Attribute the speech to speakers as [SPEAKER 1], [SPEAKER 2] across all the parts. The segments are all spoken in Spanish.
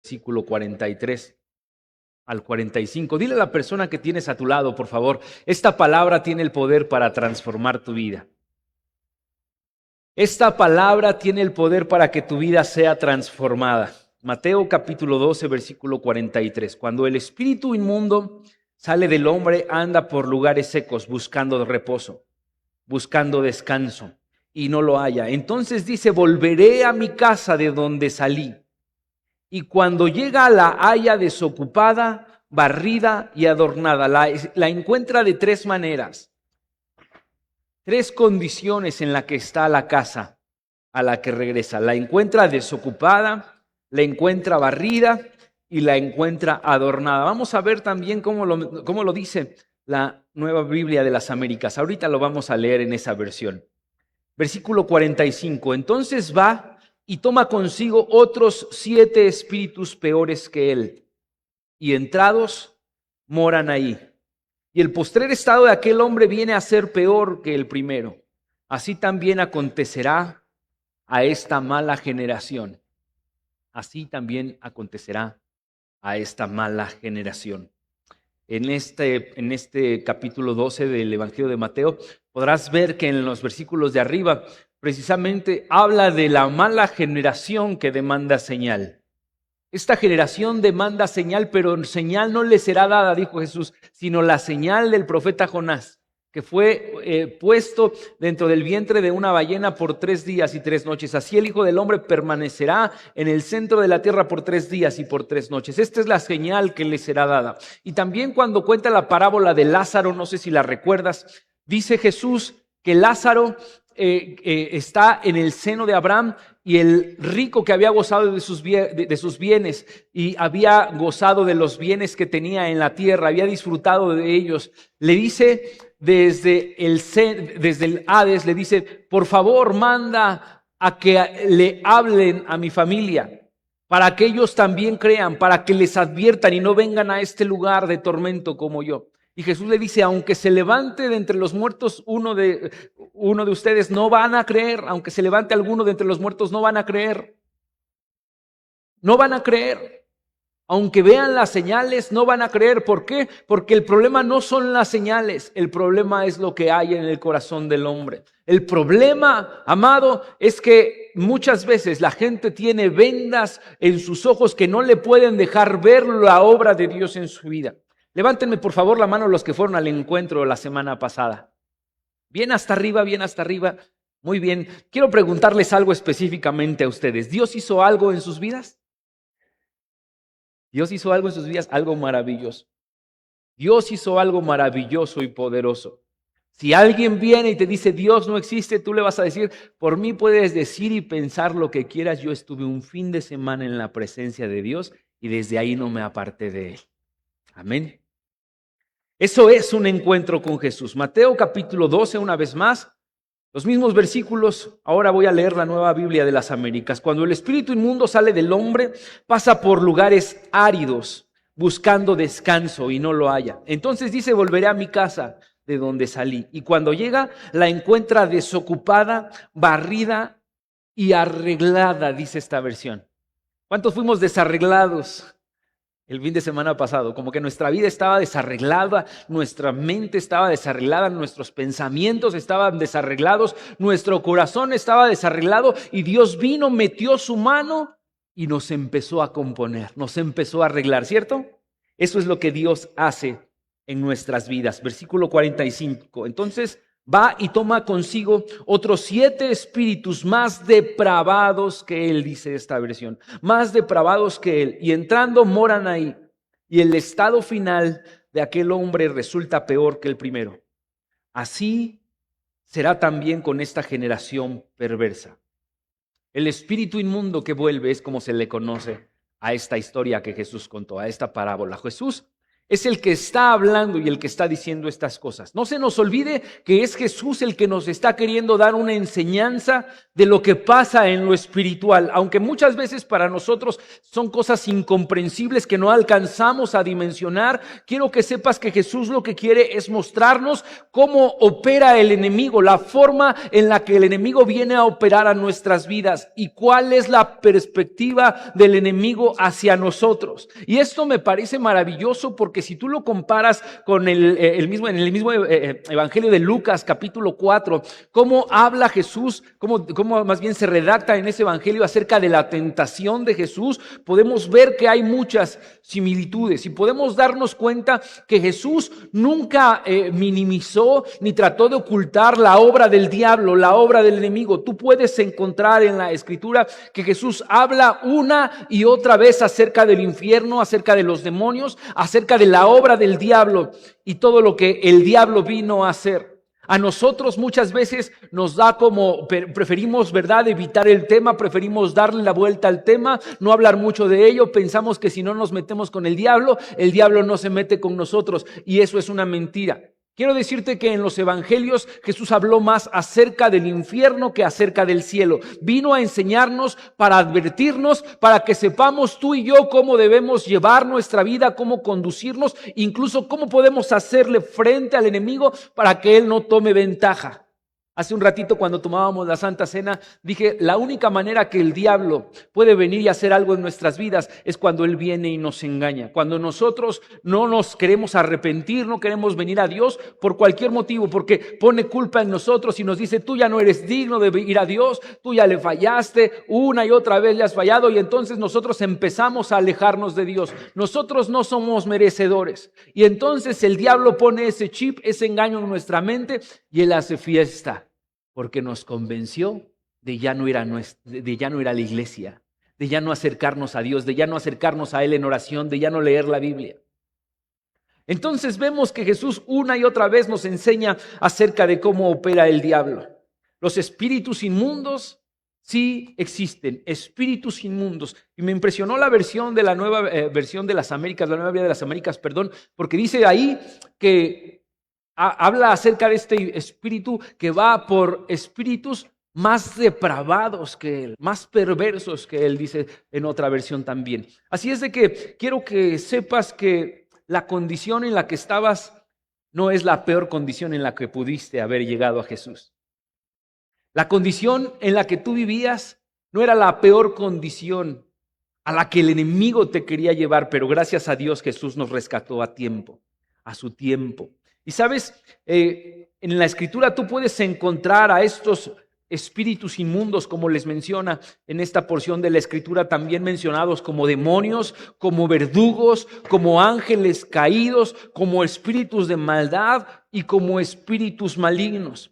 [SPEAKER 1] versículo 43 al 45. Dile a la persona que tienes a tu lado, por favor, esta palabra tiene el poder para transformar tu vida. Esta palabra tiene el poder para que tu vida sea transformada. Mateo capítulo 12, versículo 43. Cuando el espíritu inmundo sale del hombre, anda por lugares secos buscando reposo, buscando descanso, y no lo halla. Entonces dice: volveré a mi casa de donde salí. Y cuando llega, la halla desocupada, barrida y adornada. La encuentra de tres maneras. Tres condiciones en las que está la casa a la que regresa. La encuentra desocupada, la encuentra barrida y la encuentra adornada. Vamos a ver también cómo lo dice la Nueva Biblia de las Américas. Ahorita lo vamos a leer en esa versión. Versículo 45. Entonces va y toma consigo otros 7 espíritus peores que él, y entrados moran ahí. Y el postrer estado de aquel hombre viene a ser peor que el primero. Así también acontecerá a esta mala generación. Así también acontecerá a esta mala generación. En este capítulo 12 del Evangelio de Mateo, podrás ver que en los versículos de arriba precisamente habla de la mala generación que demanda señal. Esta generación demanda señal, pero señal no le será dada, dijo Jesús, sino la señal del profeta Jonás, que fue puesto dentro del vientre de una ballena por 3 días y 3 noches. Así el Hijo del Hombre permanecerá en el centro de la tierra por 3 días y por 3 noches. Esta es la señal que le será dada. Y también cuando cuenta la parábola de Lázaro, no sé si la recuerdas, dice Jesús que Lázaro está en el seno de Abraham, y el rico que había gozado de sus bienes y había gozado de los bienes que tenía en la tierra, había disfrutado de ellos, le dice desde el Hades, le dice: por favor, manda a que le hablen a mi familia, para que ellos también crean, para que les adviertan y no vengan a este lugar de tormento como yo. Y Jesús le dice: aunque se levante de entre los muertos uno de ustedes, no van a creer. Aunque se levante alguno de entre los muertos, no van a creer. No van a creer. Aunque vean las señales, no van a creer. ¿Por qué? Porque el problema no son las señales. El problema es lo que hay en el corazón del hombre. El problema, amado, es que muchas veces la gente tiene vendas en sus ojos que no le pueden dejar ver la obra de Dios en su vida. Levántenme por favor la mano los que fueron al encuentro la semana pasada. Bien hasta arriba, bien hasta arriba. Muy bien. Quiero preguntarles algo específicamente a ustedes. ¿Dios hizo algo en sus vidas? Dios hizo algo en sus vidas, algo maravilloso. Dios hizo algo maravilloso y poderoso. Si alguien viene y te dice Dios no existe, tú le vas a decir: por mí puedes decir y pensar lo que quieras. Yo estuve un fin de semana en la presencia de Dios y desde ahí no me aparté de él. Amén. Eso es un encuentro con Jesús. Mateo capítulo 12, una vez más, los mismos versículos. Ahora voy a leer la Nueva Biblia de las Américas. Cuando el espíritu inmundo sale del hombre, pasa por lugares áridos, buscando descanso, y no lo halla. Entonces dice: volveré a mi casa de donde salí. Y cuando llega, la encuentra desocupada, barrida y arreglada, dice esta versión. ¿Cuántos fuimos desarreglados el fin de semana pasado? Como que nuestra vida estaba desarreglada, nuestra mente estaba desarreglada, nuestros pensamientos estaban desarreglados, nuestro corazón estaba desarreglado, y Dios vino, metió su mano y nos empezó a componer, nos empezó a arreglar, ¿cierto? Eso es lo que Dios hace en nuestras vidas. Versículo 45. Entonces va y toma consigo otros 7 espíritus más depravados que él, dice esta versión, más depravados que él, y entrando moran ahí. Y el estado final de aquel hombre resulta peor que el primero. Así será también con esta generación perversa. El espíritu inmundo que vuelve es como se le conoce a esta historia que Jesús contó, a esta parábola. Jesús es el que está hablando y el que está diciendo estas cosas. No se nos olvide que es Jesús el que nos está queriendo dar una enseñanza de lo que pasa en lo espiritual, aunque muchas veces para nosotros son cosas incomprensibles que no alcanzamos a dimensionar. Quiero que sepas que Jesús lo que quiere es mostrarnos cómo opera el enemigo, la forma en la que el enemigo viene a operar a nuestras vidas y cuál es la perspectiva del enemigo hacia nosotros. Y esto me parece maravilloso porque si tú lo comparas con en el mismo Evangelio de Lucas, capítulo 4, cómo habla Jesús, cómo más bien se redacta en ese Evangelio acerca de la tentación de Jesús, podemos ver que hay muchas similitudes y podemos darnos cuenta que Jesús nunca minimizó ni trató de ocultar la obra del diablo, la obra del enemigo. Tú puedes encontrar en la Escritura que Jesús habla una y otra vez acerca del infierno, acerca de los demonios, acerca de la obra del diablo y todo lo que el diablo vino a hacer. A nosotros muchas veces nos da como, preferimos, ¿verdad?, evitar el tema, preferimos darle la vuelta al tema, no hablar mucho de ello, pensamos que si no nos metemos con el diablo no se mete con nosotros y eso es una mentira. Quiero decirte que en los evangelios Jesús habló más acerca del infierno que acerca del cielo. Vino a enseñarnos para advertirnos, para que sepamos tú y yo cómo debemos llevar nuestra vida, cómo conducirnos, incluso cómo podemos hacerle frente al enemigo para que él no tome ventaja. Hace un ratito cuando tomábamos la Santa Cena dije, la única manera que el diablo puede venir y hacer algo en nuestras vidas es cuando él viene y nos engaña. Cuando nosotros no nos queremos arrepentir, no queremos venir a Dios por cualquier motivo, porque pone culpa en nosotros y nos dice, tú ya no eres digno de ir a Dios, tú ya le fallaste, una y otra vez le has fallado y entonces nosotros empezamos a alejarnos de Dios. Nosotros no somos merecedores y entonces el diablo pone ese chip, ese engaño en nuestra mente y él hace fiesta. Porque nos convenció de ya no ir a la iglesia, de ya no acercarnos a Dios, de ya no acercarnos a Él en oración, de ya no leer la Biblia. Entonces vemos que Jesús una y otra vez nos enseña acerca de cómo opera el diablo. Los espíritus inmundos sí existen, espíritus inmundos. Y me impresionó la versión de la nueva versión de las Américas, la nueva vida de las Américas, perdón, porque dice ahí que habla acerca de este espíritu que va por espíritus más depravados que él, más perversos que él, dice en otra versión también. Así es de que quiero que sepas que la condición en la que estabas no es la peor condición en la que pudiste haber llegado a Jesús. La condición en la que tú vivías no era la peor condición a la que el enemigo te quería llevar, pero gracias a Dios Jesús nos rescató a tiempo, a su tiempo. Y sabes, en la Escritura tú puedes encontrar a estos espíritus inmundos, como les menciona en esta porción de la Escritura, también mencionados como demonios, como verdugos, como ángeles caídos, como espíritus de maldad y como espíritus malignos.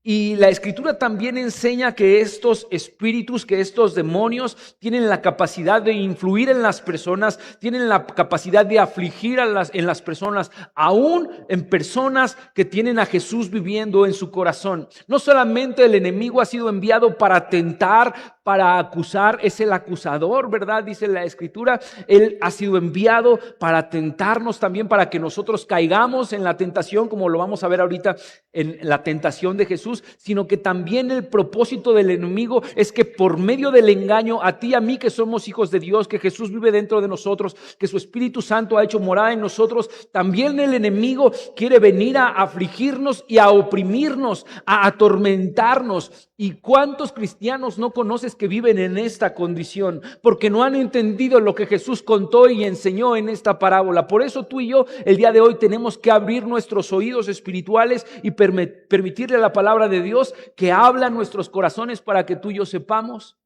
[SPEAKER 1] Y la Escritura también enseña que estos espíritus, que estos demonios tienen la capacidad de influir en las personas, tienen la capacidad de afligir en las personas, aún en personas que tienen a Jesús viviendo en su corazón. No solamente el enemigo ha sido enviado para tentar, para acusar, es el acusador, ¿verdad? Dice la Escritura, él ha sido enviado para tentarnos también, para que nosotros caigamos en la tentación, como lo vamos a ver ahorita en la tentación de Jesús, sino que también el propósito del enemigo es que por medio del engaño a ti y a mí que somos hijos de Dios, que Jesús vive dentro de nosotros, que su Espíritu Santo ha hecho morada en nosotros, también el enemigo quiere venir a afligirnos y a oprimirnos, a atormentarnos. ¿Y cuántos cristianos no conoces que viven en esta condición? Porque no han entendido lo que Jesús contó y enseñó en esta parábola. Por eso tú y yo el día de hoy tenemos que abrir nuestros oídos espirituales y permitirle a la palabra de Dios que habla en nuestros corazones para que tú y yo sepamos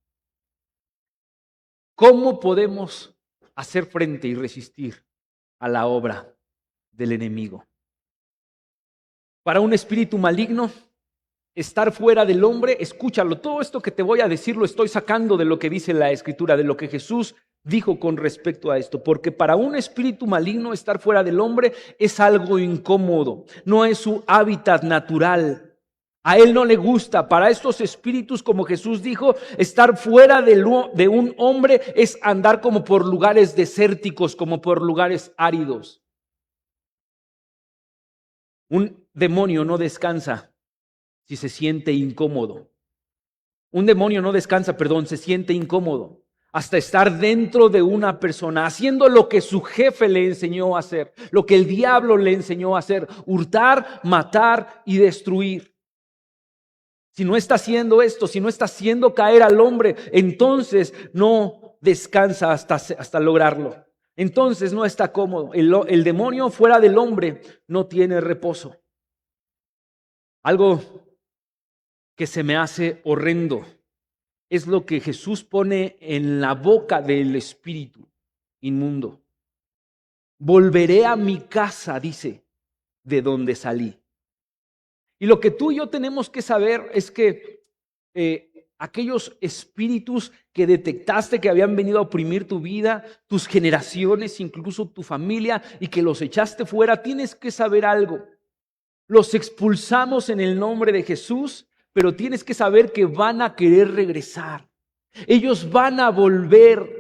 [SPEAKER 1] cómo podemos hacer frente y resistir a la obra del enemigo. Para un espíritu maligno, estar fuera del hombre, escúchalo, todo esto que te voy a decir lo estoy sacando de lo que dice la Escritura, de lo que Jesús dijo con respecto a esto, porque para un espíritu maligno estar fuera del hombre es algo incómodo, no es su hábitat natural. A él no le gusta. Para estos espíritus, como Jesús dijo, estar fuera de un hombre es andar como por lugares desérticos, como por lugares áridos. Un demonio no descansa si se siente incómodo. Un demonio no descansa, se siente incómodo hasta estar dentro de una persona, haciendo lo que su jefe le enseñó a hacer, lo que el diablo le enseñó a hacer: hurtar, matar y destruir. Si no está haciendo esto, si no está haciendo caer al hombre, entonces no descansa hasta lograrlo. Entonces no está cómodo. El demonio fuera del hombre no tiene reposo. Algo que se me hace horrendo es lo que Jesús pone en la boca del espíritu inmundo. Volveré a mi casa, dice, de donde salí. Y lo que tú y yo tenemos que saber es que aquellos espíritus que detectaste que habían venido a oprimir tu vida, tus generaciones, incluso tu familia, y que los echaste fuera, tienes que saber algo. Los expulsamos en el nombre de Jesús, pero tienes que saber que van a querer regresar. Ellos van a volver.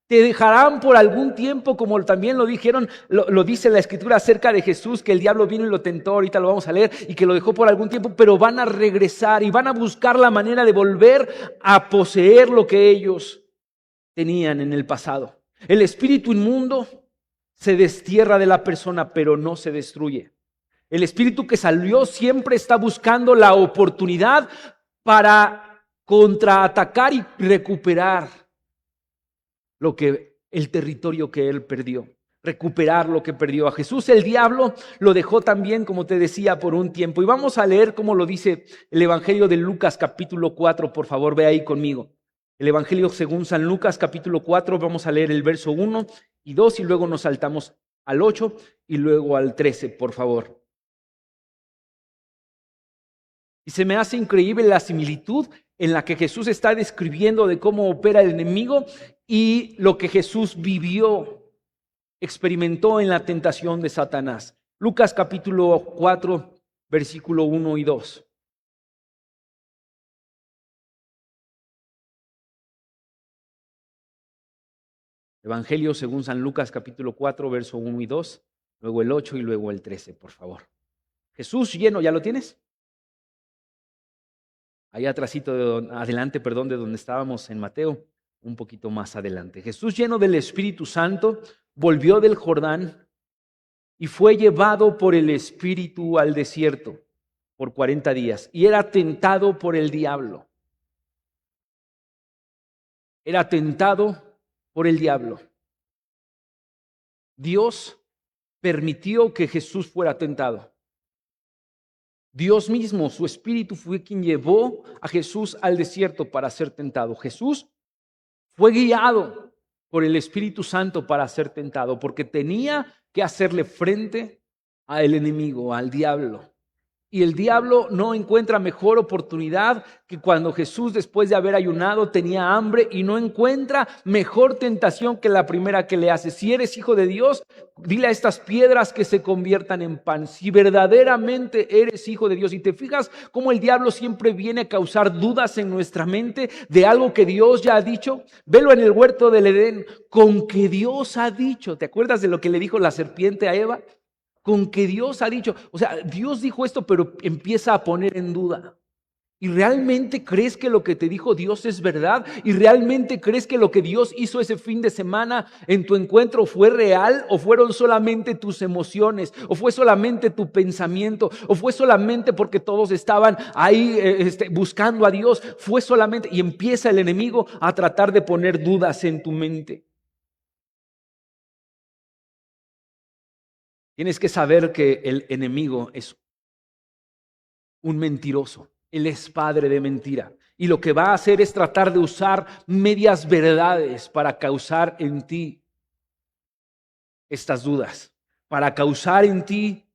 [SPEAKER 1] Te dejarán por algún tiempo, como también lo dijeron, lo dice la Escritura acerca de Jesús, que el diablo vino y lo tentó, ahorita lo vamos a leer, y que lo dejó por algún tiempo, pero van a regresar y van a buscar la manera de volver a poseer lo que ellos tenían en el pasado. El espíritu inmundo se destierra de la persona, pero no se destruye. El espíritu que salió siempre está buscando la oportunidad para contraatacar y recuperar el territorio que él perdió, recuperar lo que perdió. A Jesús el diablo lo dejó también, como te decía, por un tiempo. Y vamos a leer cómo lo dice el Evangelio de Lucas capítulo 4, por favor, ve ahí conmigo. El Evangelio según San Lucas capítulo 4, vamos a leer el verso 1 y 2 y luego nos saltamos al 8 y luego al 13, por favor. Y se me hace increíble la similitud en la que Jesús está describiendo de cómo opera el enemigo y lo que Jesús vivió, experimentó en la tentación de Satanás. Lucas capítulo 4, versículo 1 y 2. Evangelio según San Lucas capítulo 4, verso 1 y 2, luego el 8 y luego el 13, por favor. Jesús lleno, ¿ya lo tienes? Allá atrásito, adelante, de donde estábamos en Mateo, un poquito más adelante. Jesús, lleno del Espíritu Santo, volvió del Jordán y fue llevado por el Espíritu al desierto por 40 días y era tentado por el diablo. Era tentado por el diablo. Dios permitió que Jesús fuera tentado. Dios mismo, su Espíritu, fue quien llevó a Jesús al desierto para ser tentado. Jesús fue guiado por el Espíritu Santo para ser tentado, porque tenía que hacerle frente al enemigo, al diablo. Y el diablo no encuentra mejor oportunidad que cuando Jesús, después de haber ayunado, tenía hambre, y no encuentra mejor tentación que la primera que le hace. Si eres hijo de Dios, dile a estas piedras que se conviertan en pan. Si verdaderamente eres hijo de Dios. Y te fijas cómo el diablo siempre viene a causar dudas en nuestra mente de algo que Dios ya ha dicho. Velo en el huerto del Edén, con que Dios ha dicho. ¿Te acuerdas de lo que le dijo la serpiente a Eva? Con que Dios ha dicho, o sea, Dios dijo esto, pero empieza a poner en duda. ¿Y realmente crees que lo que te dijo Dios es verdad? ¿Y realmente crees que lo que Dios hizo ese fin de semana en tu encuentro fue real? ¿O fueron solamente tus emociones? ¿O fue solamente tu pensamiento? ¿O fue solamente porque todos estaban ahí buscando a Dios? Fue solamente, y empieza el enemigo a tratar de poner dudas en tu mente. Tienes que saber que el enemigo es un mentiroso. Él es padre de mentira. Y lo que va a hacer es tratar de usar medias verdades para causar en ti estas dudas, para causar en ti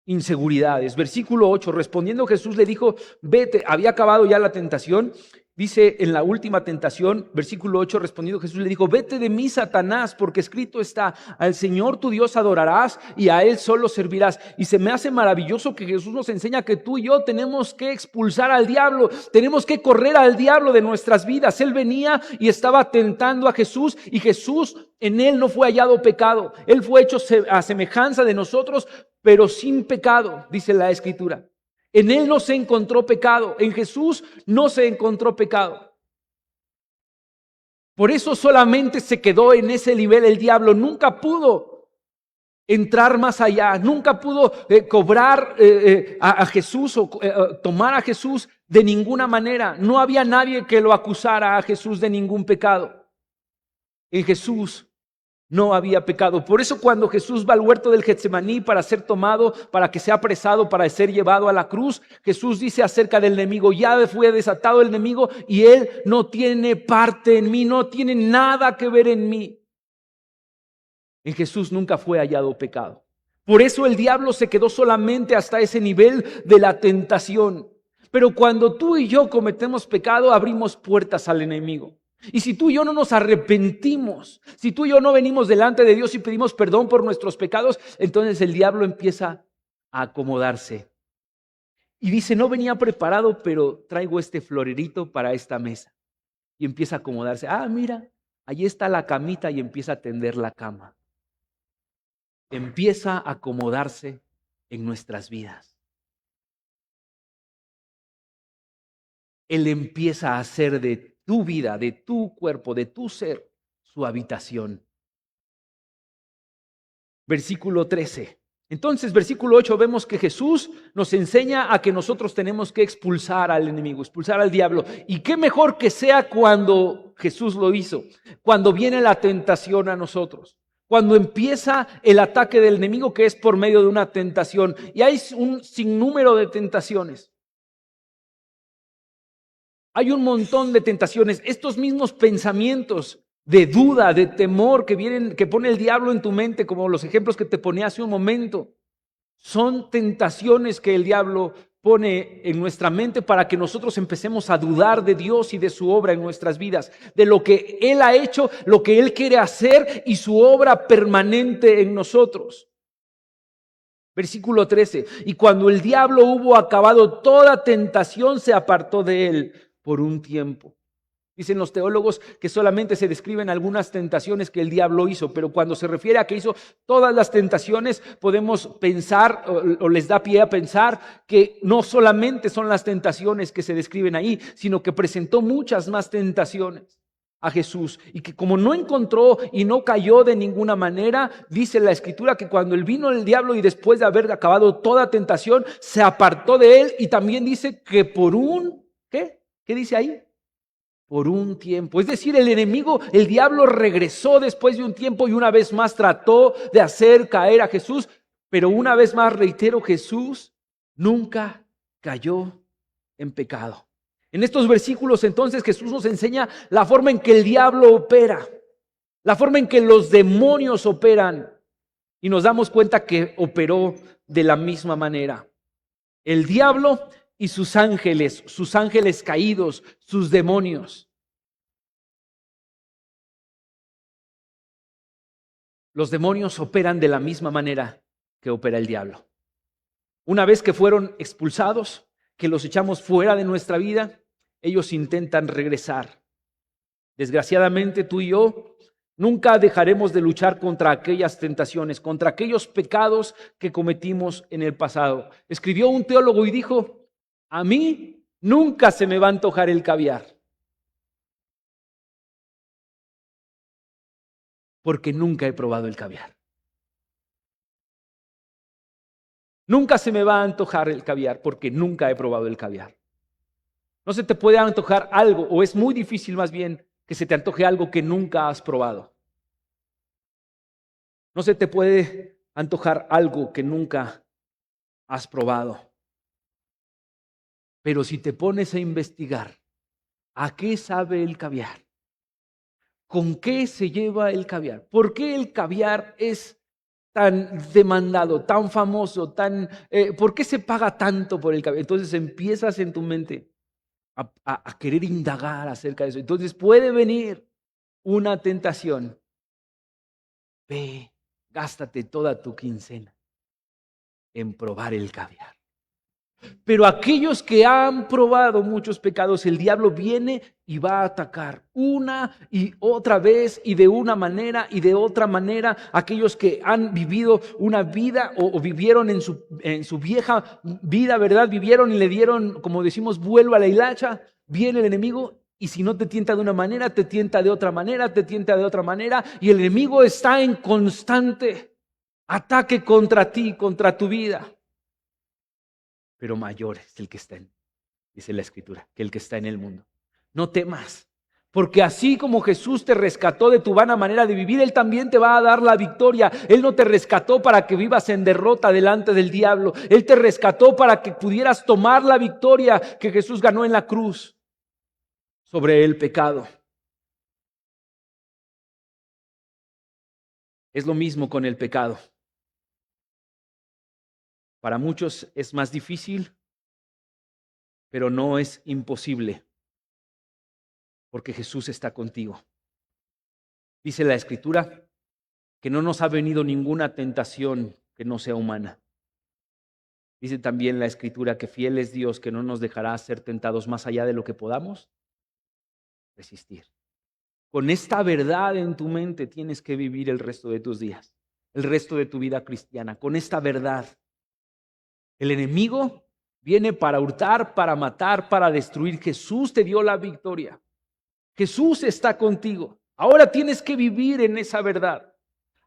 [SPEAKER 1] inseguridades. Versículo 8, respondiendo Jesús le dijo, vete. Había acabado ya la tentación. Dice en la última tentación, versículo 8, respondiendo Jesús le dijo, vete de mí, Satanás, porque escrito está, al Señor tu Dios adorarás y a Él solo servirás. Y se me hace maravilloso que Jesús nos enseña que tú y yo tenemos que expulsar al diablo, tenemos que correr al diablo de nuestras vidas. Él venía y estaba tentando a Jesús, y Jesús, en Él no fue hallado pecado. Él fue hecho a semejanza de nosotros, pero sin pecado, dice la Escritura. En Él no se encontró pecado, en Jesús no se encontró pecado. Por eso solamente se quedó en ese nivel el diablo, nunca pudo entrar más allá, nunca pudo cobrar a Jesús o tomar a Jesús de ninguna manera. No había nadie que lo acusara a Jesús de ningún pecado. En Jesús no había pecado. Por eso cuando Jesús va al huerto del Getsemaní para ser tomado, para que sea apresado, para ser llevado a la cruz, Jesús dice acerca del enemigo: ya fue desatado el enemigo y él no tiene parte en mí, no tiene nada que ver en mí. En Jesús nunca fue hallado pecado. Por eso el diablo se quedó solamente hasta ese nivel de la tentación. Pero cuando tú y yo cometemos pecado, abrimos puertas al enemigo. Y si tú y yo no nos arrepentimos, si tú y yo no venimos delante de Dios y pedimos perdón por nuestros pecados, entonces el diablo empieza a acomodarse. Y dice: no venía preparado, pero traigo este florerito para esta mesa. Y empieza a acomodarse. Ah, mira, allí está la camita, y empieza a tender la cama. Empieza a acomodarse en nuestras vidas. Él empieza a hacer de tu vida, de tu cuerpo, de tu ser, su habitación. Versículo 13. Entonces, versículo 8, vemos que Jesús nos enseña a que nosotros tenemos que expulsar al enemigo, expulsar al diablo. Y qué mejor que sea cuando Jesús lo hizo, cuando viene la tentación a nosotros. Cuando empieza el ataque del enemigo, que es por medio de una tentación. Y hay un sinnúmero de tentaciones. Hay un montón de tentaciones. Estos mismos pensamientos de duda, de temor que pone el diablo en tu mente, como los ejemplos que te ponía hace un momento, son tentaciones que el diablo pone en nuestra mente para que nosotros empecemos a dudar de Dios y de su obra en nuestras vidas, de lo que Él ha hecho, lo que Él quiere hacer y su obra permanente en nosotros. Versículo 13. Y cuando el diablo hubo acabado toda tentación, se apartó de él por un tiempo. Dicen los teólogos que solamente se describen algunas tentaciones que el diablo hizo, pero cuando se refiere a que hizo todas las tentaciones, podemos pensar o les da pie a pensar que no solamente son las tentaciones que se describen ahí, sino que presentó muchas más tentaciones a Jesús, y que como no encontró y no cayó de ninguna manera, dice la Escritura que cuando él vino el diablo y después de haber acabado toda tentación, se apartó de él, y también dice que por un, ¿qué? ¿Qué dice ahí? Por un tiempo. Es decir, el enemigo, el diablo, regresó después de un tiempo y una vez más trató de hacer caer a Jesús, pero una vez más reitero, Jesús nunca cayó en pecado. En estos versículos entonces Jesús nos enseña la forma en que el diablo opera, la forma en que los demonios operan, y nos damos cuenta que operó de la misma manera. El diablo y sus ángeles caídos, sus demonios. Los demonios operan de la misma manera que opera el diablo. Una vez que fueron expulsados, que los echamos fuera de nuestra vida, ellos intentan regresar. Desgraciadamente, tú y yo nunca dejaremos de luchar contra aquellas tentaciones, contra aquellos pecados que cometimos en el pasado. Escribió un teólogo y dijo: a mí nunca se me va a antojar el caviar, porque nunca he probado el caviar. Nunca se me va a antojar el caviar, porque nunca he probado el caviar. No se te puede antojar algo, o es muy difícil más bien que se te antoje algo que nunca has probado. No se te puede antojar algo que nunca has probado. Pero si te pones a investigar, ¿a qué sabe el caviar? ¿Con qué se lleva el caviar? ¿Por qué el caviar es tan demandado, tan famoso, ¿por qué se paga tanto por el caviar? Entonces empiezas en tu mente a querer indagar acerca de eso. Entonces puede venir una tentación. Ve, gástate toda tu quincena en probar el caviar. Pero aquellos que han probado muchos pecados, el diablo viene y va a atacar una y otra vez y de una manera y de otra manera. Aquellos que han vivido una vida o vivieron en su vieja vida, ¿verdad? Vivieron y le dieron, como decimos, vuelo a la hilacha. Viene el enemigo y si no te tienta de una manera, te tienta de otra manera, te tienta de otra manera. Y el enemigo está en constante ataque contra ti, contra tu vida. Pero mayor es el que está dice la Escritura, que el que está en el mundo. No temas, porque así como Jesús te rescató de tu vana manera de vivir, Él también te va a dar la victoria. Él no te rescató para que vivas en derrota delante del diablo. Él te rescató para que pudieras tomar la victoria que Jesús ganó en la cruz sobre el pecado. Es lo mismo con el pecado. Para muchos es más difícil, pero no es imposible, porque Jesús está contigo. Dice la Escritura que no nos ha venido ninguna tentación que no sea humana. Dice también la Escritura que fiel es Dios, que no nos dejará ser tentados más allá de lo que podamos resistir. Con esta verdad en tu mente tienes que vivir el resto de tus días, el resto de tu vida cristiana, con esta verdad. El enemigo viene para hurtar, para matar, para destruir. Jesús te dio la victoria. Jesús está contigo. Ahora tienes que vivir en esa verdad.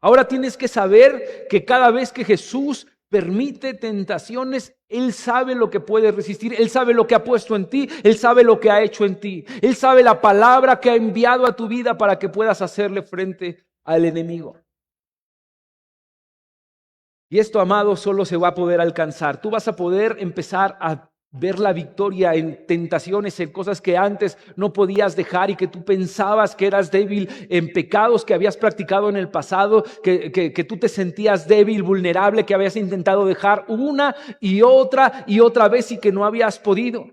[SPEAKER 1] Ahora tienes que saber que cada vez que Jesús permite tentaciones, Él sabe lo que puede resistir. Él sabe lo que ha puesto en ti. Él sabe lo que ha hecho en ti. Él sabe la palabra que ha enviado a tu vida para que puedas hacerle frente al enemigo. Y esto, amado, solo se va a poder alcanzar. Tú vas a poder empezar a ver la victoria en tentaciones, en cosas que antes no podías dejar y que tú pensabas que eras débil, en pecados que habías practicado en el pasado, que tú te sentías débil, vulnerable, que habías intentado dejar una y otra vez y que no habías podido.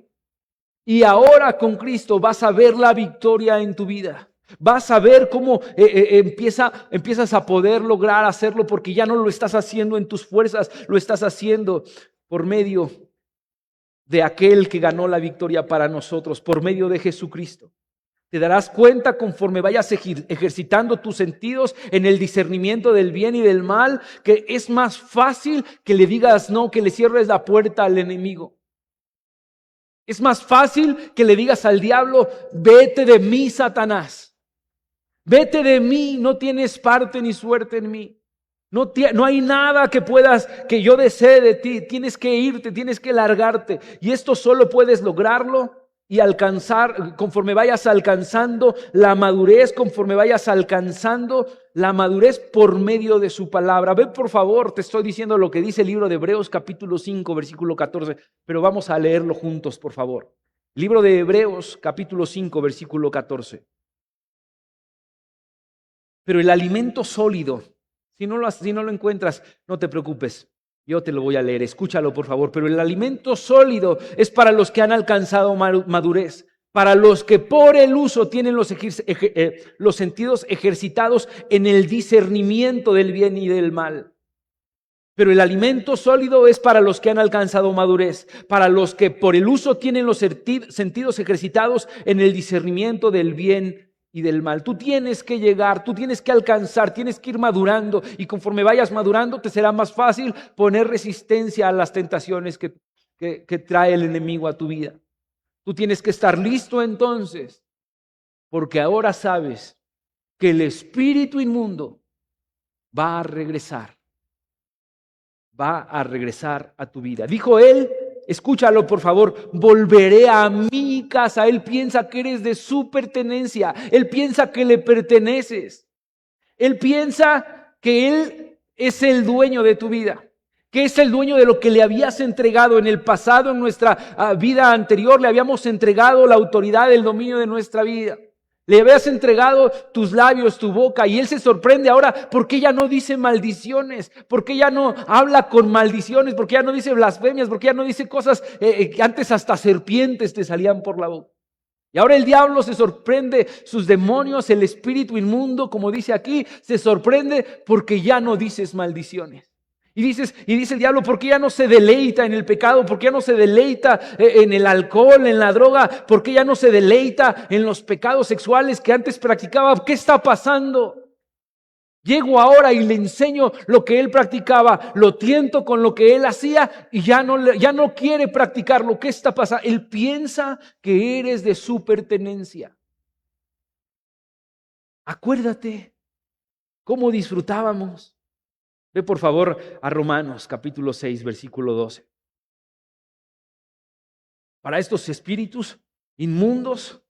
[SPEAKER 1] Y ahora con Cristo vas a ver la victoria en tu vida. Vas a ver cómo empiezas a poder lograr hacerlo, porque ya no lo estás haciendo en tus fuerzas, lo estás haciendo por medio de aquel que ganó la victoria para nosotros, por medio de Jesucristo. Te darás cuenta conforme vayas ejercitando tus sentidos en el discernimiento del bien y del mal, que es más fácil que le digas no, que le cierres la puerta al enemigo. Es más fácil que le digas al diablo, vete de mí, Satanás. Vete de mí, no tienes parte ni suerte en mí. No hay nada que yo desee de ti. Tienes que irte, tienes que largarte. Y esto solo puedes lograrlo y alcanzar, conforme vayas alcanzando la madurez, conforme vayas alcanzando la madurez por medio de su palabra. Ve, por favor, te estoy diciendo lo que dice el libro de Hebreos capítulo 5, versículo 14, pero vamos a leerlo juntos, por favor. Libro de Hebreos capítulo 5, versículo 14. Pero el alimento sólido, si no lo encuentras, no te preocupes, yo te lo voy a leer, escúchalo por favor. Pero el alimento sólido es para los que han alcanzado madurez, para los que por el uso tienen los sentidos ejercitados en el discernimiento del bien y del mal. Pero el alimento sólido es para los que han alcanzado madurez, para los que por el uso tienen los sentidos ejercitados en el discernimiento del bien y del mal. Tú tienes que llegar, tú tienes que alcanzar, tienes que ir madurando, y conforme vayas madurando te será más fácil poner resistencia a las tentaciones que trae el enemigo a tu vida. Tú tienes que estar listo entonces, porque ahora sabes que el espíritu inmundo va a regresar a tu vida. Dijo él, escúchalo por favor, volveré a mi casa. Él piensa que eres de su pertenencia. Él piensa que le perteneces. Él piensa que Él es el dueño de tu vida, que es el dueño de lo que le habías entregado en el pasado, en nuestra vida anterior. Le habíamos entregado la autoridad, el dominio de nuestra vida. Le habías entregado tus labios, tu boca, y Él se sorprende ahora porque ya no dice maldiciones, porque ya no habla con maldiciones, porque ya no dice blasfemias, porque ya no dice cosas que antes hasta serpientes te salían por la boca. Y ahora el diablo se sorprende, sus demonios, el espíritu inmundo, como dice aquí, se sorprende porque ya no dices maldiciones. Y dice el diablo, ¿por qué ya no se deleita en el pecado? ¿Por qué ya no se deleita en el alcohol, en la droga? ¿Por qué ya no se deleita en los pecados sexuales que antes practicaba? ¿Qué está pasando? Llego ahora y le enseño lo que él practicaba, lo tiento con lo que él hacía y ya no quiere practicarlo. ¿Qué está pasando? Él piensa que eres de su pertenencia. Acuérdate cómo disfrutábamos. Ve por favor a Romanos capítulo 6, versículo 12. Para estos espíritus inmundos,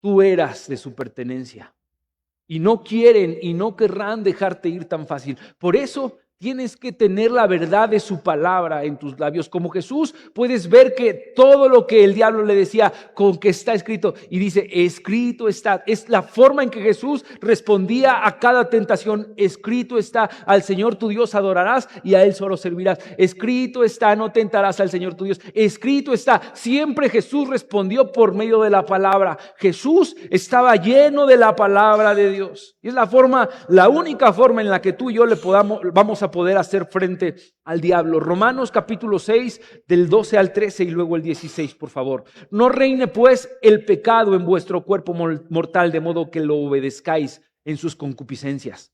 [SPEAKER 1] tú eras de su pertenencia. Y no quieren y no querrán dejarte ir tan fácil. Por eso tienes que tener la verdad de su palabra en tus labios. Como Jesús, puedes ver que todo lo que el diablo le decía, con que está escrito. Y dice, escrito está. Es la forma en que Jesús respondía a cada tentación. Escrito está, al Señor tu Dios adorarás y a Él solo servirás. Escrito está, no tentarás al Señor tu Dios. Escrito está. Siempre Jesús respondió por medio de la palabra. Jesús estaba lleno de la palabra de Dios. Y es la única forma en la que tú y yo vamos a poder hacer frente al diablo. Romanos capítulo 6 del 12 al 13 y luego el 16, por favor. No reine pues el pecado en vuestro cuerpo mortal, de modo que lo obedezcáis en sus concupiscencias.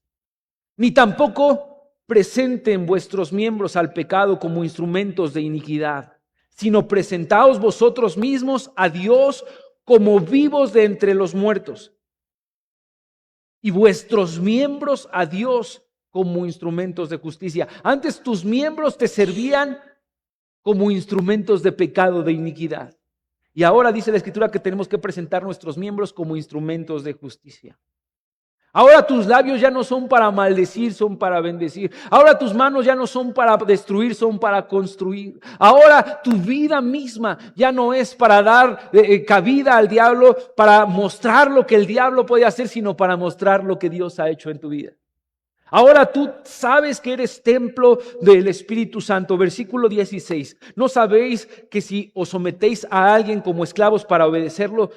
[SPEAKER 1] Ni tampoco presenten vuestros miembros al pecado como instrumentos de iniquidad, sino presentaos vosotros mismos a Dios como vivos de entre los muertos, y vuestros miembros a Dios como instrumentos de justicia. Antes tus miembros te servían como instrumentos de pecado, de iniquidad. Y ahora dice la Escritura que tenemos que presentar nuestros miembros como instrumentos de justicia. Ahora tus labios ya no son para maldecir, son para bendecir. Ahora tus manos ya no son para destruir, son para construir. Ahora tu vida misma ya no es para dar cabida al diablo, para mostrar lo que el diablo puede hacer, sino para mostrar lo que Dios ha hecho en tu vida. Ahora tú sabes que eres templo del Espíritu Santo. Versículo 16. ¿No sabéis que si os sometéis a alguien como esclavos para obedecerlo,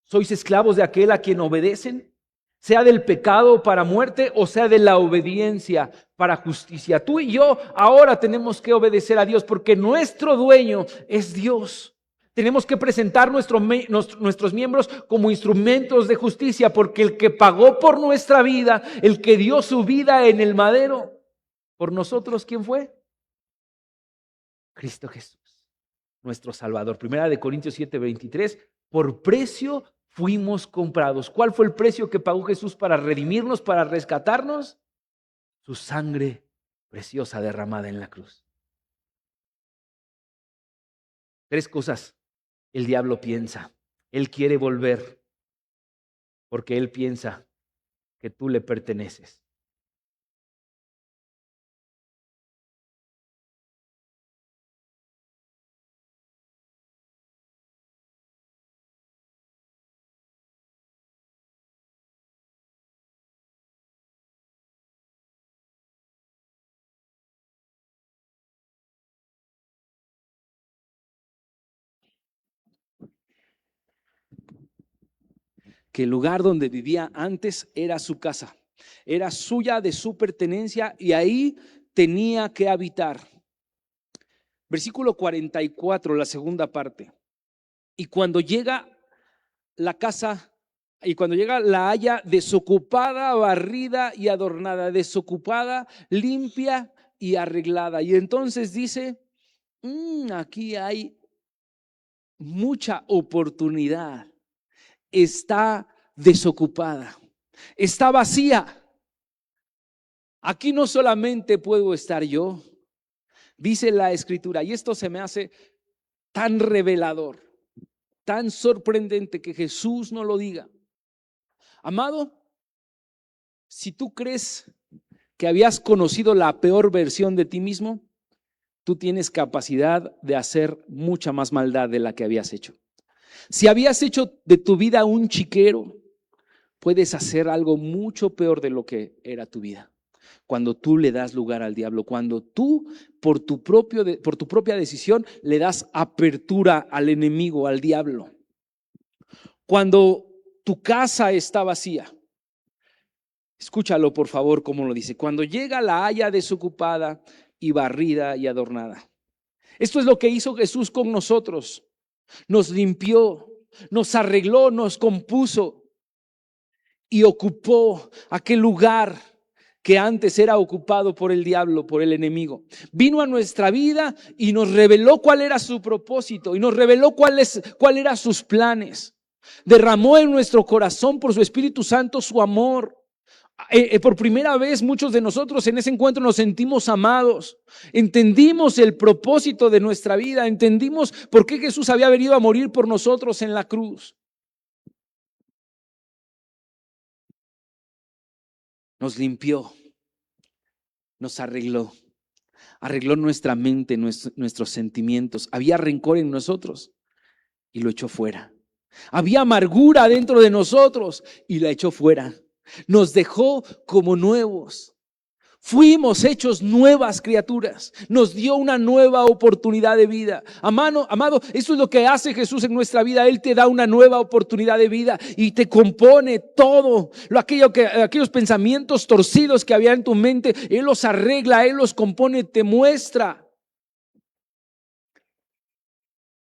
[SPEAKER 1] sois esclavos de aquel a quien obedecen? Sea del pecado para muerte o sea de la obediencia para justicia. Tú y yo ahora tenemos que obedecer a Dios porque nuestro dueño es Dios. Tenemos que presentar nuestros miembros como instrumentos de justicia porque el que pagó por nuestra vida, el que dio su vida en el madero, por nosotros, ¿quién fue? Cristo Jesús, nuestro Salvador. Primera de Corintios 7:23, por precio fuimos comprados. ¿Cuál fue el precio que pagó Jesús para redimirnos, para rescatarnos? Su sangre preciosa derramada en la cruz. 3 cosas el diablo piensa. Él quiere volver porque él piensa que tú le perteneces. Que el lugar donde vivía antes era su casa, era suya, de su pertenencia, y ahí tenía que habitar. Versículo 44, la segunda parte. Y cuando llega la casa, y cuando llega la halla desocupada, barrida y adornada, desocupada, limpia y arreglada. Y entonces dice, aquí hay mucha oportunidad. Está desocupada, está vacía. Aquí no solamente puedo estar yo, dice la Escritura, y esto se me hace tan revelador, tan sorprendente que Jesús no lo diga. Amado, si tú crees que habías conocido la peor versión de ti mismo, tú tienes capacidad de hacer mucha más maldad de la que habías hecho. Si habías hecho de tu vida un chiquero, puedes hacer algo mucho peor de lo que era tu vida. Cuando tú le das lugar al diablo, cuando tú por tu propia decisión le das apertura al enemigo, al diablo. Cuando tu casa está vacía, Escúchalo, por favor, como lo dice. Cuando llega la haya desocupada y barrida y adornada. Esto es lo que hizo Jesús con nosotros. Nos limpió, nos arregló, nos compuso y ocupó aquel lugar que antes era ocupado por el diablo, por el enemigo. Vino a nuestra vida y nos reveló cuál era su propósito y nos reveló cuál eran sus planes. Derramó en nuestro corazón por su Espíritu Santo su amor. Por primera vez muchos de nosotros en ese encuentro nos sentimos amados. Entendimos el propósito de nuestra vida. Entendimos por qué Jesús había venido a morir por nosotros en la cruz. Nos limpió, nos arregló nuestra mente, nuestros sentimientos. Había rencor en nosotros y lo echó fuera. Había amargura dentro de nosotros y la echó fuera. Nos dejó como nuevos. Fuimos hechos nuevas criaturas. Nos dio una nueva oportunidad de vida. Amado, eso es lo que hace Jesús en nuestra vida. Él te da una nueva oportunidad de vida y te compone todo. Aquellos pensamientos torcidos que había en tu mente, Él los arregla, Él los compone, te muestra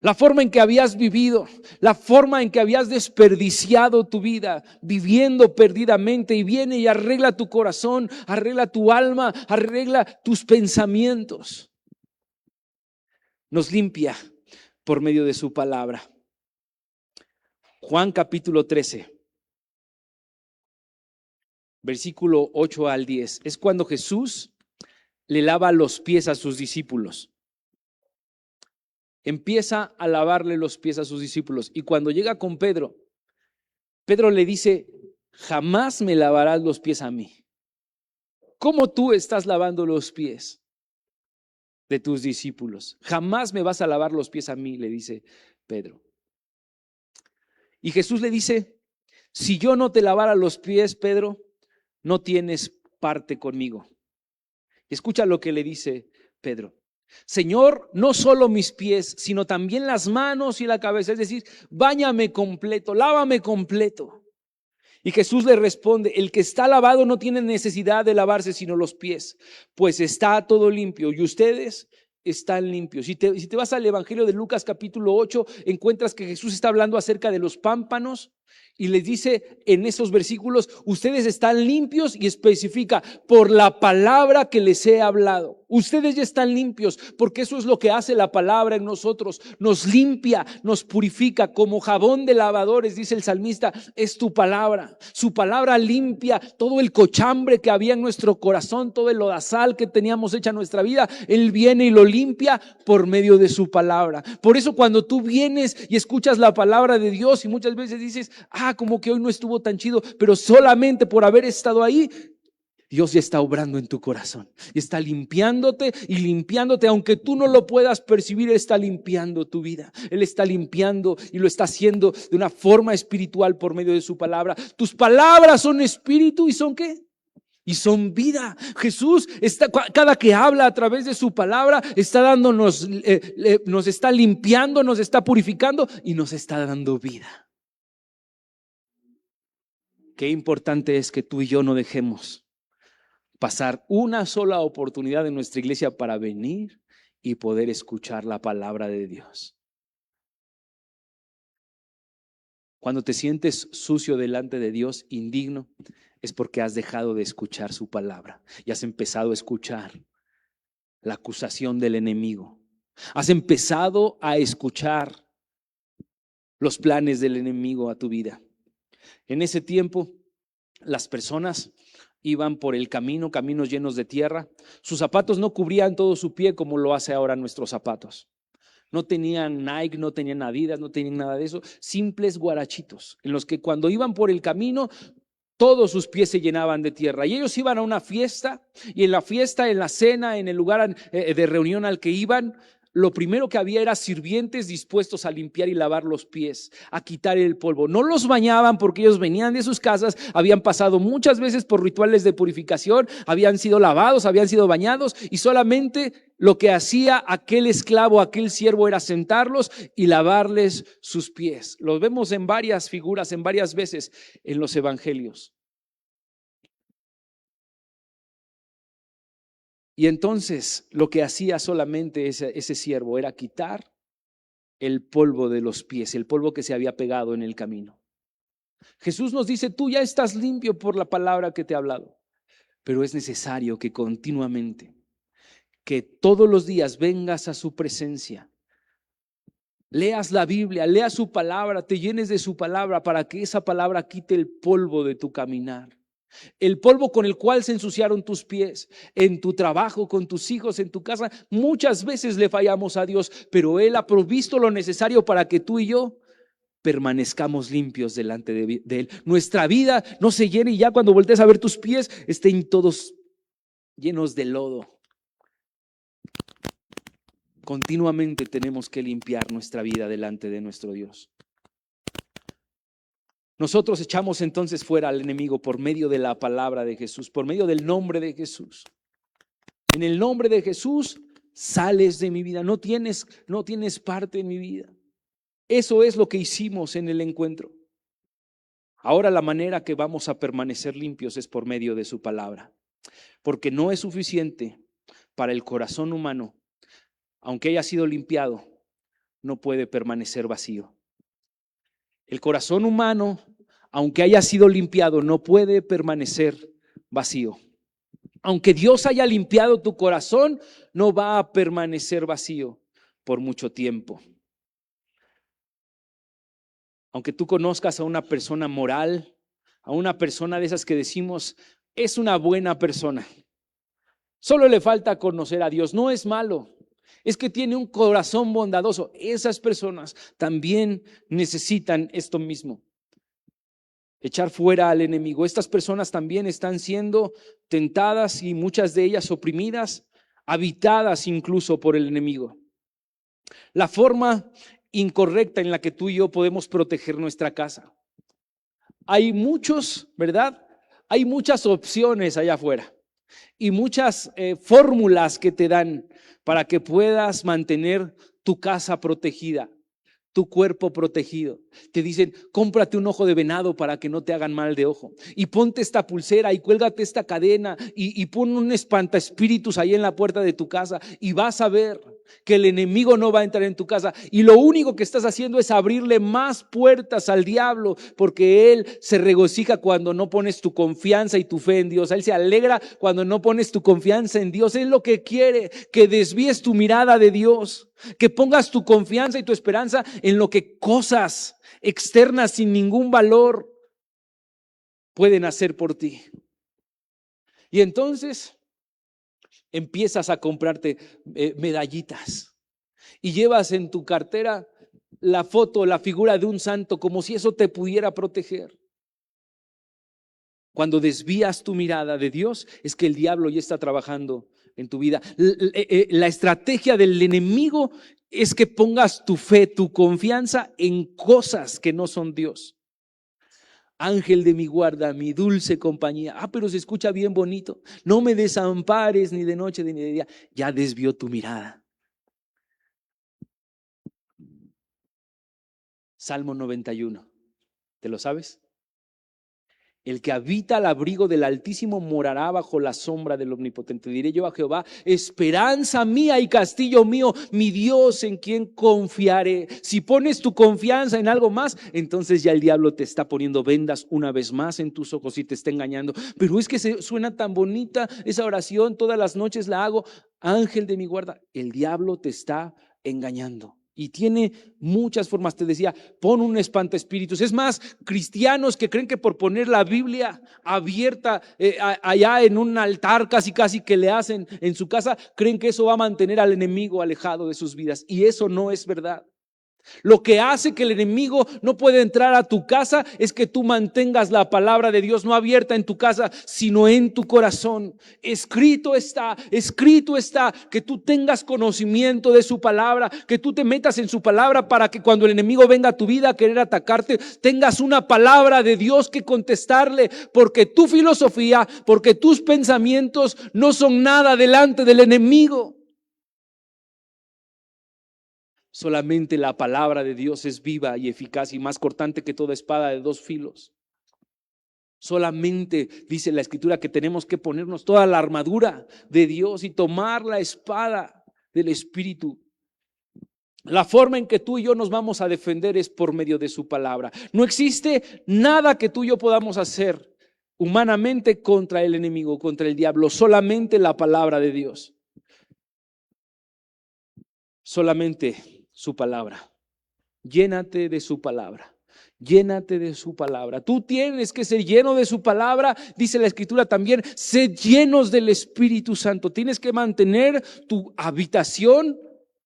[SPEAKER 1] la forma en que habías vivido, la forma en que habías desperdiciado tu vida, viviendo perdidamente, y viene y arregla tu corazón, arregla tu alma, arregla tus pensamientos. Nos limpia por medio de su palabra. Juan capítulo 13, versículo 8 al 10, es cuando Jesús le lava los pies a sus discípulos. Empieza a lavarle los pies a sus discípulos. Y cuando llega con Pedro, Pedro le dice: jamás me lavarás los pies a mí. ¿Cómo tú estás lavando los pies de tus discípulos? Jamás me vas a lavar los pies a mí, le dice Pedro. Y Jesús le dice: si yo no te lavara los pies, Pedro, no tienes parte conmigo. Escucha lo que le dice Pedro: Señor, no solo mis pies, sino también las manos y la cabeza. Es decir, báñame completo, lávame completo. Y Jesús le responde: el que está lavado no tiene necesidad de lavarse sino los pies, pues está todo limpio y ustedes están limpios. Si te vas al Evangelio de Lucas capítulo 8, encuentras que Jesús está hablando acerca de los pámpanos. Y les dice en esos versículos: ustedes están limpios, y especifica: por la palabra que les he hablado. Ustedes ya están limpios, porque eso es lo que hace la palabra en nosotros. Nos limpia, nos purifica como jabón de lavadores, dice el salmista, es tu palabra. Su palabra limpia todo el cochambre que había en nuestro corazón, todo el lodazal que teníamos hecha nuestra vida. Él viene y lo limpia por medio de su palabra. Por eso cuando tú vienes y escuchas la palabra de Dios y muchas veces dices: como que hoy no estuvo tan chido, pero solamente por haber estado ahí, Dios ya está obrando en tu corazón y está limpiándote y limpiándote, aunque tú no lo puedas percibir. Él está limpiando tu vida, Él está limpiando y lo está haciendo de una forma espiritual por medio de su palabra. Tus palabras son espíritu y son ¿qué? Y son vida. Jesús está, cada que habla a través de su palabra, está dándonos, nos está limpiando, nos está purificando y nos está dando vida. Qué importante es que tú y yo no dejemos pasar una sola oportunidad en nuestra iglesia para venir y poder escuchar la palabra de Dios. Cuando te sientes sucio delante de Dios, indigno, es porque has dejado de escuchar su palabra y has empezado a escuchar la acusación del enemigo. Has empezado a escuchar los planes del enemigo a tu vida. En ese tiempo, las personas iban por el camino, caminos llenos de tierra. Sus zapatos no cubrían todo su pie como lo hace ahora nuestros zapatos. No tenían Nike, no tenían Adidas, no tenían nada de eso. Simples guarachitos, en los que cuando iban por el camino, todos sus pies se llenaban de tierra. Y ellos iban a una fiesta, y en la fiesta, en la cena, en el lugar de reunión al que iban, lo primero que había era sirvientes dispuestos a limpiar y lavar los pies, a quitar el polvo. No los bañaban porque ellos venían de sus casas, habían pasado muchas veces por rituales de purificación, habían sido lavados, habían sido bañados, y solamente lo que hacía aquel esclavo, aquel siervo, era sentarlos y lavarles sus pies. Los vemos en varias figuras, en varias veces en los evangelios. Y entonces lo que hacía solamente ese siervo era quitar el polvo de los pies, el polvo que se había pegado en el camino. Jesús nos dice, tú ya estás limpio por la palabra que te he hablado, pero es necesario que continuamente, que todos los días vengas a su presencia, leas la Biblia, leas su palabra, te llenes de su palabra para que esa palabra quite el polvo de tu caminar. El polvo con el cual se ensuciaron tus pies, en tu trabajo, con tus hijos, en tu casa. Muchas veces le fallamos a Dios, pero Él ha provisto lo necesario para que tú y yo permanezcamos limpios delante de Él. Nuestra vida no se llene y ya cuando voltees a ver tus pies estén todos llenos de lodo. Continuamente tenemos que limpiar nuestra vida delante de nuestro Dios. Nosotros echamos entonces fuera al enemigo por medio de la palabra de Jesús, por medio del nombre de Jesús. En el nombre de Jesús sales de mi vida, no tienes parte en mi vida. Eso es lo que hicimos en el encuentro. Ahora la manera que vamos a permanecer limpios es por medio de su palabra, porque no es suficiente para el corazón humano, aunque haya sido limpiado, no puede permanecer vacío. El corazón humano, aunque haya sido limpiado, no puede permanecer vacío. Aunque Dios haya limpiado tu corazón, no va a permanecer vacío por mucho tiempo. Aunque tú conozcas a una persona moral, a una persona de esas que decimos, es una buena persona. Solo le falta conocer a Dios, no es malo. Es que tiene un corazón bondadoso. Esas personas también necesitan esto mismo. Echar fuera al enemigo. Estas personas también están siendo tentadas y muchas de ellas oprimidas, habitadas incluso por el enemigo. La forma incorrecta en la que tú y yo podemos proteger nuestra casa. Hay muchos, ¿verdad? Hay muchas opciones allá afuera y muchas fórmulas que te dan para que puedas mantener tu casa protegida, tu cuerpo protegido. Te dicen, cómprate un ojo de venado para que no te hagan mal de ojo. Y ponte esta pulsera y cuélgate esta cadena y pon un espantaespíritus ahí en la puerta de tu casa y vas a ver que el enemigo no va a entrar en tu casa. Y lo único que estás haciendo es abrirle más puertas al diablo, porque él se regocija cuando no pones tu confianza y tu fe en Dios. Él se alegra cuando no pones tu confianza en Dios. Es lo que quiere, que desvíes tu mirada de Dios, que pongas tu confianza y tu esperanza en lo que cosas externas sin ningún valor pueden hacer por ti. Y entonces empiezas a comprarte medallitas y llevas en tu cartera la foto, la figura de un santo, como si eso te pudiera proteger. Cuando desvías tu mirada de Dios, es que el diablo ya está trabajando en tu vida. La estrategia del enemigo es que pongas tu fe, tu confianza en cosas que no son Dios. Ángel de mi guarda, mi dulce compañía. Pero se escucha bien bonito. No me desampares ni de noche ni de día. Ya desvió tu mirada. Salmo 91. ¿Te lo sabes? El que habita al abrigo del Altísimo morará bajo la sombra del Omnipotente. Diré yo a Jehová, esperanza mía y castillo mío, mi Dios en quien confiaré. Si pones tu confianza en algo más, entonces ya el diablo te está poniendo vendas una vez más en tus ojos y te está engañando. Pero es que suena tan bonita esa oración, todas las noches la hago. Ángel de mi guarda, el diablo te está engañando. Y tiene muchas formas. Te decía, pon un espantaespíritus. Es más, cristianos que creen que por poner la Biblia abierta allá en un altar casi que le hacen en su casa, creen que eso va a mantener al enemigo alejado de sus vidas. Y eso no es verdad. Lo que hace que el enemigo no pueda entrar a tu casa es que tú mantengas la palabra de Dios no abierta en tu casa, sino en tu corazón. Escrito está, que tú tengas conocimiento de su palabra, que tú te metas en su palabra para que cuando el enemigo venga a tu vida a querer atacarte, tengas una palabra de Dios que contestarle, porque tu filosofía, porque tus pensamientos no son nada delante del enemigo. Solamente la palabra de Dios es viva y eficaz y más cortante que toda espada de dos filos. Solamente dice la Escritura que tenemos que ponernos toda la armadura de Dios y tomar la espada del Espíritu. La forma en que tú y yo nos vamos a defender es por medio de su palabra. No existe nada que tú y yo podamos hacer humanamente contra el enemigo, contra el diablo, solamente la palabra de Dios. Solamente su palabra. Llénate de su palabra. Llénate de su palabra. Tú tienes que ser lleno de su palabra. Dice la Escritura también, sed llenos del Espíritu Santo. Tienes que mantener tu habitación,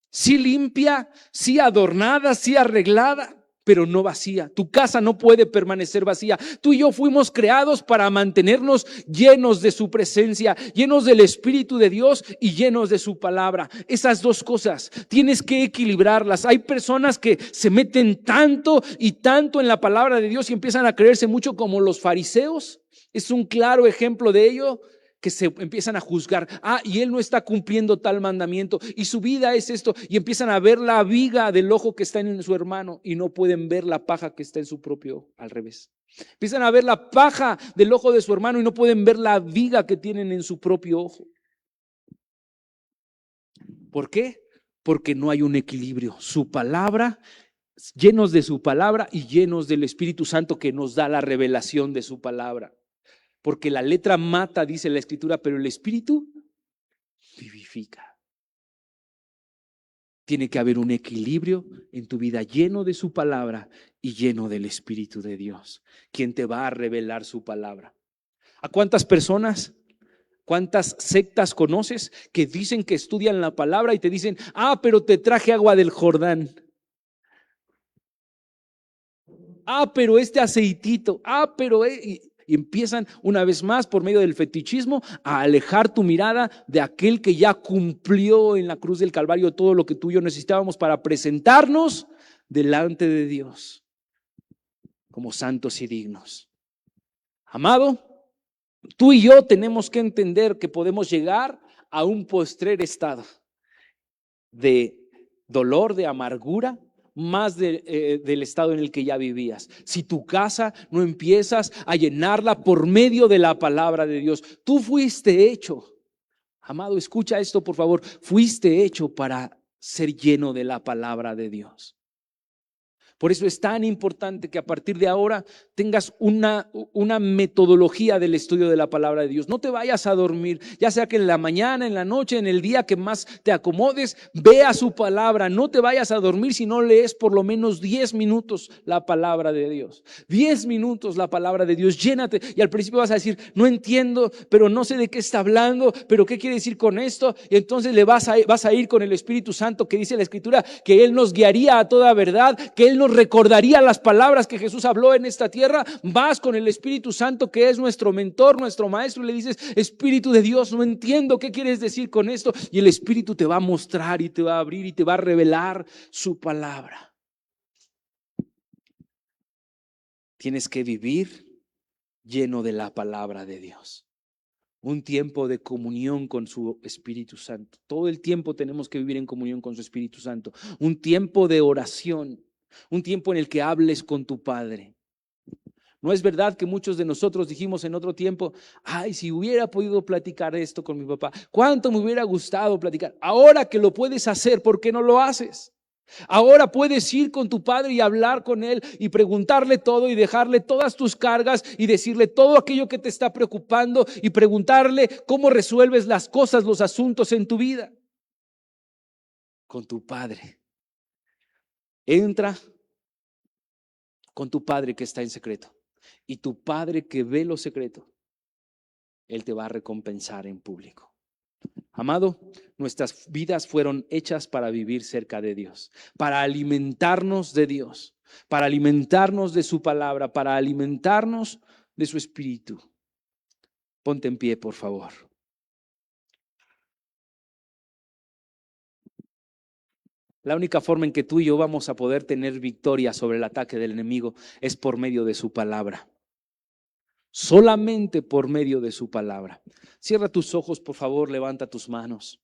[SPEAKER 1] sí limpia, sí adornada, sí arreglada, pero no vacía. Tu casa no puede permanecer vacía. Tú y yo fuimos creados para mantenernos llenos de su presencia, llenos del Espíritu de Dios y llenos de su palabra. Esas dos cosas tienes que equilibrarlas. Hay personas que se meten tanto y tanto en la palabra de Dios y empiezan a creerse mucho como los fariseos. Es un claro ejemplo de ello. Que se empiezan a juzgar, y él no está cumpliendo tal mandamiento y su vida es esto, y empiezan a ver la viga del ojo que está en su hermano y no pueden ver la paja que está en su propio, al revés. Empiezan a ver la paja del ojo de su hermano y no pueden ver la viga que tienen en su propio ojo. ¿Por qué? Porque no hay un equilibrio. Su palabra, llenos de su palabra y llenos del Espíritu Santo que nos da la revelación de su palabra. Porque la letra mata, dice la Escritura, pero el Espíritu vivifica. Tiene que haber un equilibrio en tu vida, lleno de su palabra y lleno del Espíritu de Dios, quien te va a revelar su palabra. ¿A cuántas personas, cuántas sectas conoces que dicen que estudian la palabra y te dicen, pero te traje agua del Jordán? Pero este aceitito, y empiezan una vez más por medio del fetichismo a alejar tu mirada de aquel que ya cumplió en la cruz del Calvario todo lo que tú y yo necesitábamos para presentarnos delante de Dios como santos y dignos. Amado, tú y yo tenemos que entender que podemos llegar a un postrer estado de dolor, de amargura, más del estado en el que ya vivías. Si tu casa no empiezas a llenarla por medio de la palabra de Dios, tú fuiste hecho, amado, escucha esto por favor, fuiste hecho para ser lleno de la palabra de Dios. Por eso es tan importante que a partir de ahora tengas una metodología del estudio de la palabra de Dios. No te vayas a dormir, ya sea que en la mañana, en la noche, en el día que más te acomodes, vea su palabra. No te vayas a dormir si no lees por lo menos 10 minutos la palabra de Dios. 10 minutos la palabra de Dios, llénate. Y al principio vas a decir, no entiendo, pero no sé de qué está hablando, pero qué quiere decir con esto. Y entonces vas a ir con el Espíritu Santo, que dice la Escritura, que Él nos guiaría a toda verdad, que Él nos recordaría las palabras que Jesús habló en esta tierra. Vas con el Espíritu Santo, que es nuestro mentor, nuestro maestro, y le dices, Espíritu de Dios, no entiendo qué quieres decir con esto, y el Espíritu te va a mostrar y te va a abrir y te va a revelar su palabra. Tienes que vivir lleno de la palabra de Dios. Un tiempo de comunión con su Espíritu Santo. Todo el tiempo tenemos que vivir en comunión con su Espíritu Santo. Un tiempo de oración. Un tiempo en el que hables con tu Padre. ¿No es verdad que muchos de nosotros dijimos en otro tiempo, si hubiera podido platicar esto con mi papá, cuánto me hubiera gustado platicar? Ahora que lo puedes hacer, ¿por qué no lo haces? Ahora puedes ir con tu Padre y hablar con Él y preguntarle todo y dejarle todas tus cargas y decirle todo aquello que te está preocupando y preguntarle cómo resuelves las cosas, los asuntos en tu vida. Con tu Padre. Entra con tu Padre que está en secreto, y tu Padre que ve lo secreto, Él te va a recompensar en público. Amado, nuestras vidas fueron hechas para vivir cerca de Dios, para alimentarnos de Dios, para alimentarnos de su palabra, para alimentarnos de su Espíritu. Ponte en pie, por favor. La única forma en que tú y yo vamos a poder tener victoria sobre el ataque del enemigo es por medio de su palabra. Solamente por medio de su palabra. Cierra tus ojos, por favor, levanta tus manos.